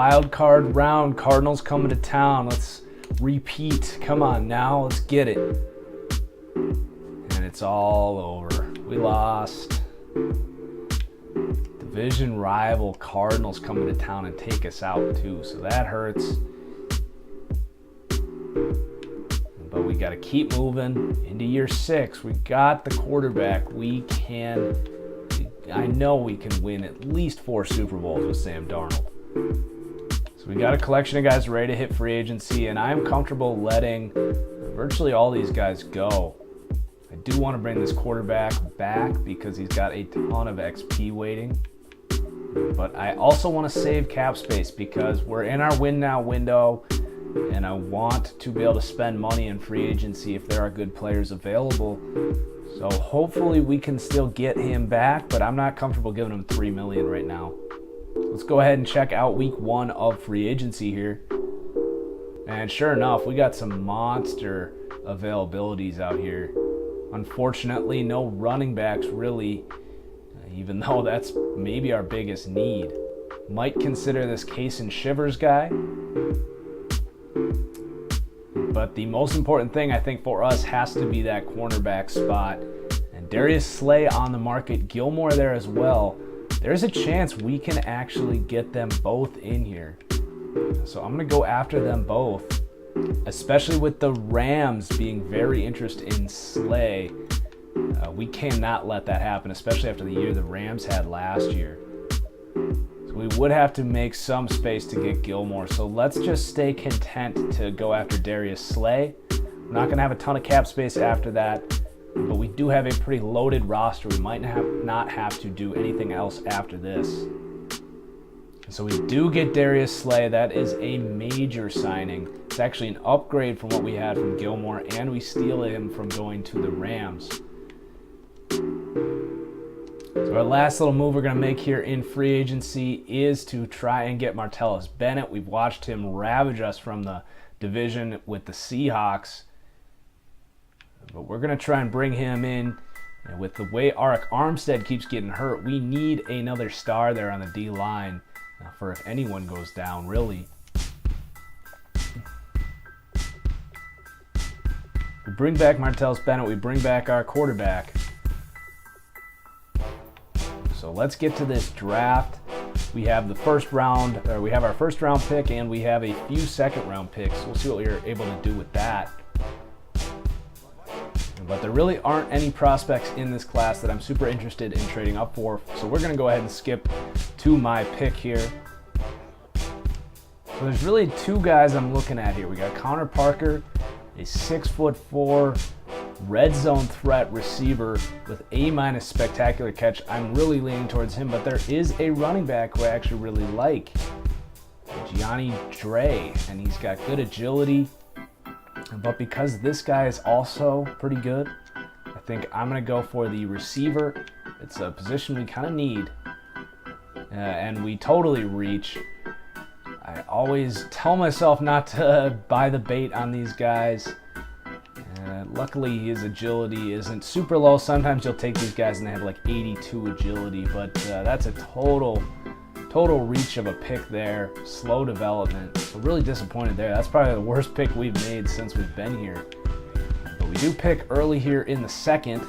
wild card round. Cardinals coming to town. Let's repeat. Come on now, let's get it. And it's all over. We lost. Division rival Cardinals coming to town and take us out too, so that hurts. But we got to keep moving into year 6. We got the quarterback. I know we can win at least 4 Super Bowls with Sam Darnold. So we got a collection of guys ready to hit free agency, and I'm comfortable letting virtually all these guys go. I do want to bring this quarterback back because he's got a ton of XP waiting. But I also want to save cap space because we're in our win now window, and I want to be able to spend money in free agency if there are good players available. So hopefully we can still get him back, but I'm not comfortable giving him $3 million right now. Let's go ahead and check out week 1 of free agency here. And sure enough, we got some monster availabilities out here. Unfortunately, no running backs really, even though that's maybe our biggest need. Might consider this Case and Shivers guy. But the most important thing, I think, for us has to be that cornerback spot. And Darius Slay on the market, Gilmore there as well. There's a chance we can actually get them both in here. So I'm going to go after them both, especially with the Rams being very interested in Slay. We cannot let that happen, especially after the year the Rams had last year. So we would have to make some space to get Gilmore. So let's just stay content to go after Darius Slay. We're not going to have a ton of cap space after that, but we do have a pretty loaded roster. We might not have to do anything else after this. So we do get Darius Slay. That is a major signing. It's actually an upgrade from what we had from Gilmore, and we steal him from going to the Rams. So our last little move we're going to make here in free agency is to try and get Martellus Bennett. We've watched him ravage us from the division with the Seahawks. But we're going to try and bring him in. And with the way Arik Armstead keeps getting hurt, we need another star there on the D-line for if anyone goes down, really. We bring back Martellus Bennett. We bring back our quarterback. So let's get to this draft. We have the first round, or we have our first round pick, and we have a few second round picks. We'll see what we're able to do with that. But there really aren't any prospects in this class that I'm super interested in trading up for. So we're going to go ahead and skip to my pick here. So there's really 2 guys I'm looking at here. We got Connor Parker, a 6'4", red zone threat receiver with A- spectacular catch. I'm really leaning towards him, but there is a running back who I actually really like, Gianni Dre, and he's got good agility. But because this guy is also pretty good, I think I'm going to go for the receiver. It's a position we kind of need, and we totally reach. I always tell myself not to buy the bait on these guys. Luckily, his agility isn't super low. Sometimes you'll take these guys and they have like 82 agility, but that's a total reach of a pick there. Slow development. So really disappointed there. That's probably the worst pick we've made since we've been here. But we do pick early here in the 2nd.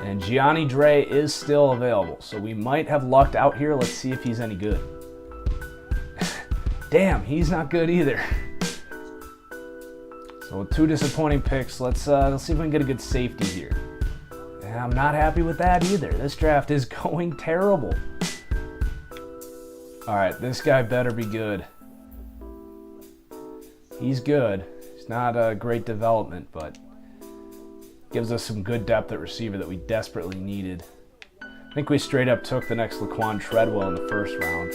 And Gianni Dre is still available. So we might have lucked out here. Let's see if he's any good. Damn, he's not good either. So with 2 disappointing picks, let's see if we can get a good safety here. And I'm not happy with that either. This draft is going terrible. All right, this guy better be good. He's good. He's not a great development, but gives us some good depth at receiver that we desperately needed. I think we straight up took the next Laquan Treadwell in the first round.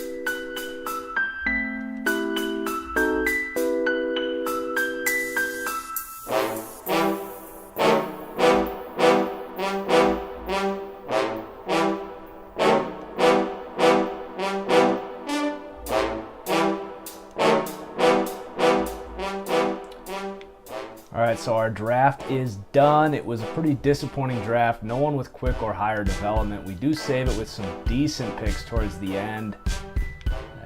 All right, so our draft is done. It was a pretty disappointing draft. No one with quick or higher development. We do save it with some decent picks towards the end.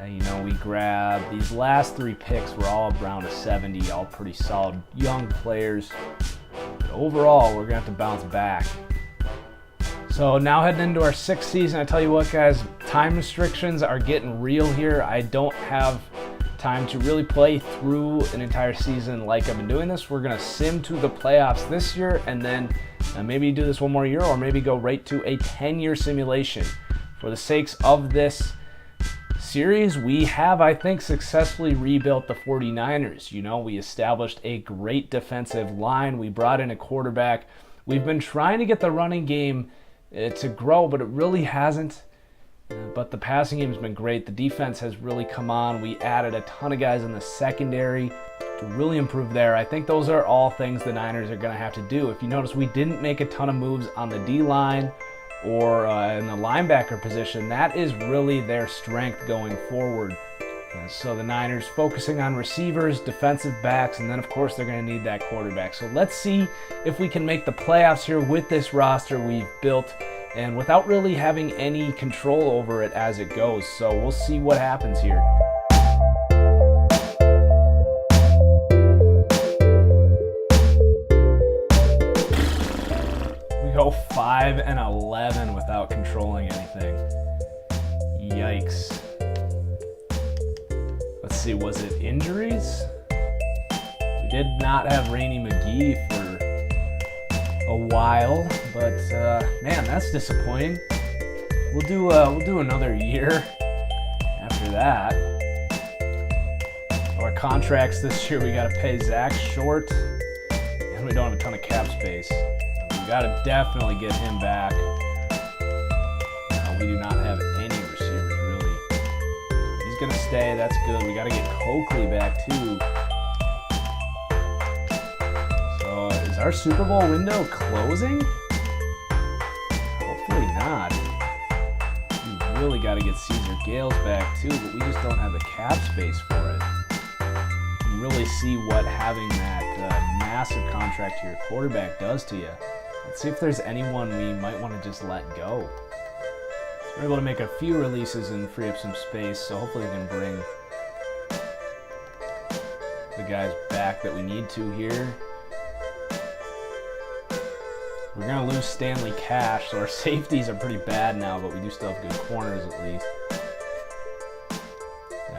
We grabbed these last 3 picks were all around a 70, all pretty solid young players. But overall, we're going to have to bounce back. So now heading into our 6th season, I tell you what, guys, time restrictions are getting real here. I don't have time to really play through an entire season like I've been doing this. We're going to sim to the playoffs this year and then maybe do this one more year or maybe go right to a 10-year simulation. For the sakes of this series, we have, I think, successfully rebuilt the 49ers. We established a great defensive line. We brought in a quarterback. We've been trying to get the running game to grow, but it really hasn't. But the passing game has been great. The defense has really come on. We added a ton of guys in the secondary to really improve there. I think those are all things the Niners are going to have to do. If you notice, we didn't make a ton of moves on the D-line or in the linebacker position. That is really their strength going forward. So the Niners focusing on receivers, defensive backs, and then of course they're going to need that quarterback. So let's see if we can make the playoffs here with this roster we've built and without really having any control over it as it goes. So we'll see what happens here. Go 5-11 without controlling anything. Yikes. Let's see, was it injuries? We did not have Rainey McGee for a while, but man, that's disappointing. We'll do another year after that. Our contracts this year, we got to pay Zach short, and we don't have a ton of cap space. We got to definitely get him back. We do not have any receivers, really. He's going to stay. That's good. We got to get Coakley back, too. So, is our Super Bowl window closing? Hopefully not. We really got to get Caesar Gales back, too, but we just don't have the cap space for it. You can really see what having that massive contract to your quarterback does to you. Let's see if there's anyone we might want to just let go. We're able to make a few releases and free up some space, so hopefully we can bring the guys back that we need to here. We're going to lose Stanley Cash, so our safeties are pretty bad now, but we do still have good corners at least.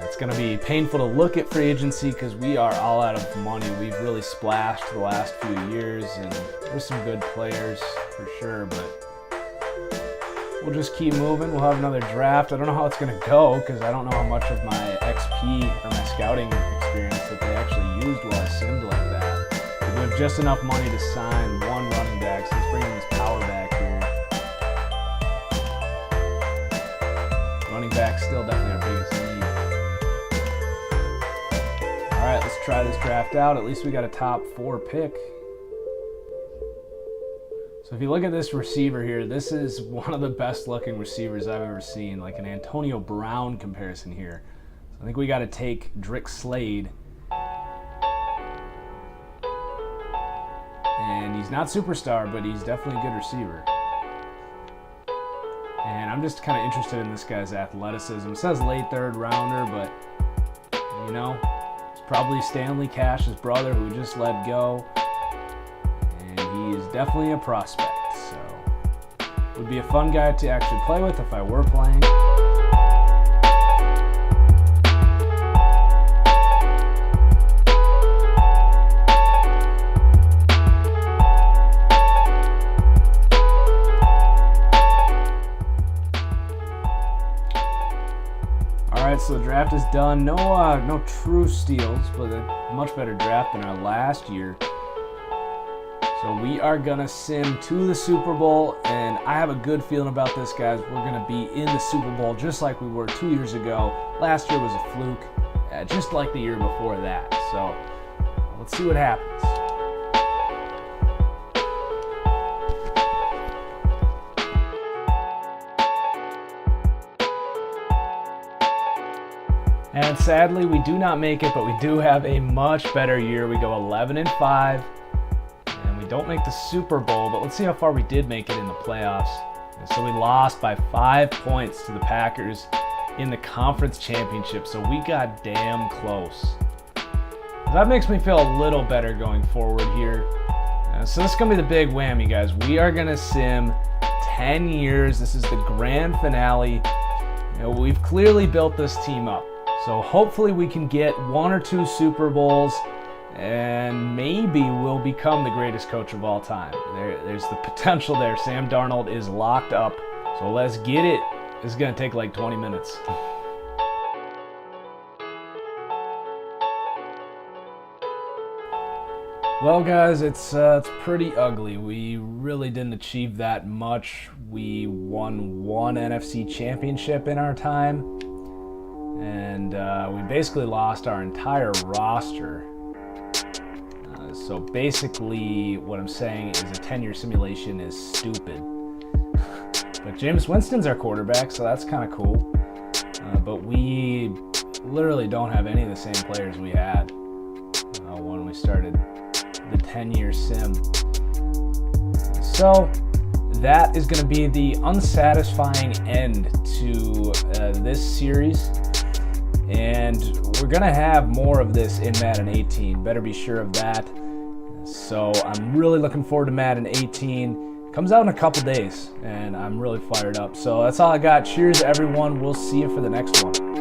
It's going to be painful to look at free agency because we are all out of money. We've really splashed the last few years, and there's some good players for sure, but we'll just keep moving. We'll have another draft. I don't know how it's going to go because I don't know how much of my XP or my scouting experience that they actually used while I simmed like that. But we have just enough money to sign one running back, so let's bring in this power back here. Running back still definitely our biggest need. All right, let's try this draft out. At least we got a top 4 pick. So if you look at this receiver here, this is one of the best looking receivers I've ever seen, like an Antonio Brown comparison here. So I think we got to take Drick Slade. And he's not superstar, but he's definitely a good receiver. And I'm just kind of interested in this guy's athleticism. It says late 3rd rounder, but it's probably Stanley Cash's brother who just let go. And he is definitely a prospect. So would be a fun guy to actually play with if I were playing. So the draft is done. No true steals, but a much better draft than our last year. So we are gonna sim to the Super Bowl, and I have a good feeling about this, guys. We're gonna be in the Super Bowl just like we were 2 years ago. Last year was a fluke, just like the year before that. So let's see what happens. And sadly, we do not make it, but we do have a much better year. We go 11-5, and we don't make the Super Bowl, but let's see how far we did make it in the playoffs. And so we lost by 5 points to the Packers. in the conference championship, so we got damn close. That makes me feel a little better going forward here. So this is going to be the big whammy, guys. We are going to sim 10 years. This is the grand finale. We've clearly built this team up. So hopefully we can get 1 or 2 Super Bowls, and maybe we'll become the greatest coach of all time. There's the potential there. Sam Darnold is locked up. So let's get it. This is going to take like 20 minutes. Well, guys, it's pretty ugly. We really didn't achieve that much. We won 1 NFC championship in our time, and we basically lost our entire roster. So basically, what I'm saying is a 10-year simulation is stupid. But Jameis Winston's our quarterback, so that's kind of cool. But we literally don't have any of the same players we had when we started the 10-year sim. So that is going to be the unsatisfying end to this series, and we're going to have more of this in Madden 18. Better be sure of that. So I'm really looking forward to Madden 18. Comes out in a couple days, and I'm really fired up. So that's all I got. Cheers, everyone. We'll see you for the next one.